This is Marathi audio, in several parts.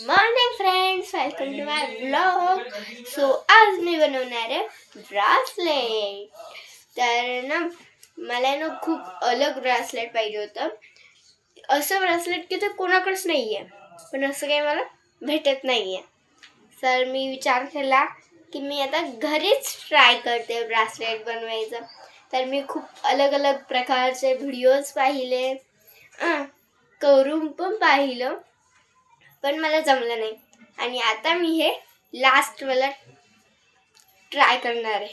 Morning friends, welcome to my blog. So आज मी बनवणार आहे ब्रासलेट. तर ना मला ना खूप अलग ब्रासलेट पाहिजे होतं. असं ब्रासलेट की ते कोणाकडेच नाही आहे, पण असं काही मला भेटत नाही आहे. तर मी विचार केला की मी आता घरीच ट्राय करते ब्रासलेट बनवायचं. तर मी खूप अलग अलग प्रकारचे व्हिडिओज पाहिले, करून पण पाहिलं, पण मला जमलं नाही. आणि आता मी हे लास्ट मला ट्राय करणार आहे.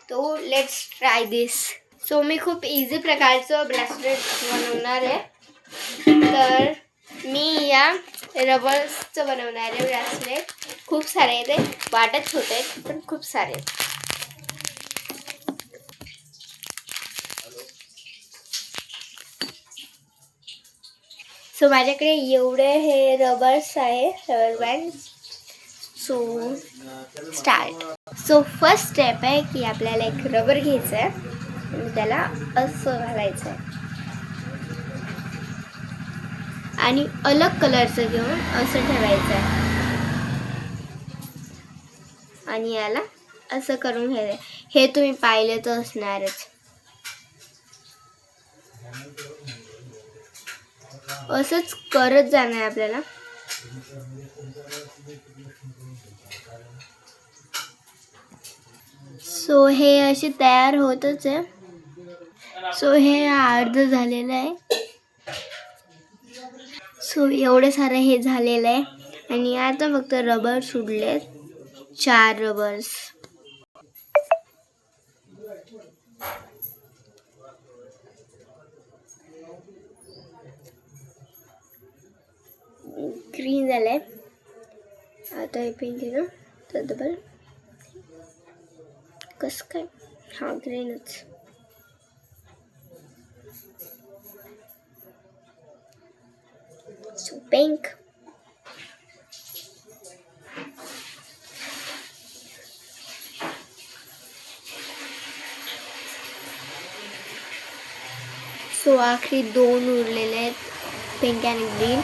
तो लेट्स ट्राय दिस. सो मी खूप इझी प्रकारचं ब्रेसलेट बनवणार आहे. तर मी या रबर्सचं बनवणार आहे ब्रेसलेट. खूप सारे ते वाटत होते, पण खूप सारे. सो माझ्याकडे एवढे हे रबर्स आहे, rubber band. So start. So first step आहे की आपल्याला एक रबर घ्यायचं आहे आणि त्याला असं घालायचं आहे आणि अलग कलरचं घेऊन असं ठेवायचं आहे आणि याला असं करून घ्यायचं. हे तुम्ही पाहिलं तर असणारच. असंच करत जाणार आहे आपल्याला. सो हे असे तयार होतच आहे. सो हे अर्ध झालेलं आहे. सो एवढे सारे हे झालेलं आहे आणि आता फक्त रबर सुटले, 4 रबर्स. ग्रीन झालंय. आता हे पिंक आहे ना, तर डबल कसं काय? हा ग्रीनच. So pink. सो आखरी 2 उरलेले आहेत, पिंक आणि ग्रीन.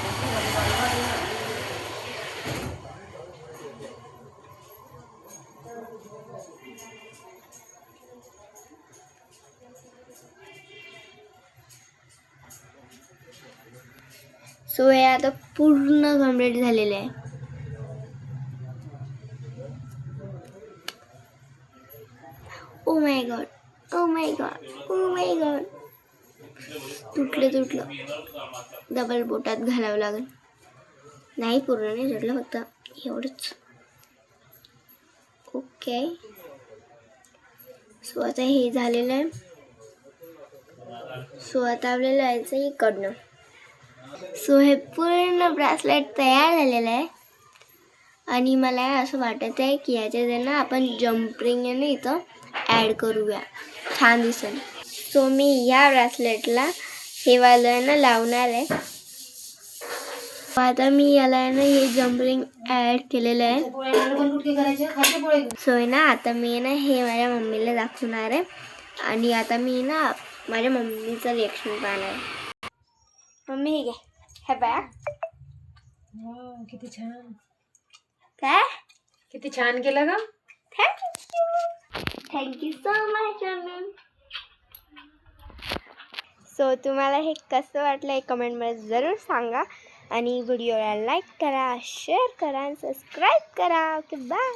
सो हे आता पूर्ण कंप्लीट झालेले आहे. Oh my God, oh my God, oh my God. तुटलं. डबल बोटात घालावं लागेल. नाही, पूर्ण नाही तुटलं, फक्त एवढंच. ओके. सो आता हे झालेलं आहे. सो आता आपल्याला यायचं इकडनं. सो हे पूर्ण ब्रेसलेट तयार झालेलं आहे आणि मला असं वाटत आहे की याच्यात ना आपण जम्परिंग आहे ना इथं ॲड करूया, छान दिसेल. सो मी या ब्रेसलेटला हे वालं ना लावणार आहे. आता मी याला ना हे जम्परिंग ॲड केलेलं आहे. सो ना आता मी ना हे माझ्या मम्मीला दाखवणार आहे आणि आता मी ना माझ्या मम्मीचं रिॲक्शन पाहणार आहे. मम्मी हे घे, हे बघ. किती छान, काय किती छान केलं ग. Thank you so much mummy. So तुम्हाला हे कसं वाटलं हे कमेंटमध्ये जरूर सांगा आणि व्हिडिओला लाईक करा, शेअर करा आणि सबस्क्राईब करा. Okay, bye.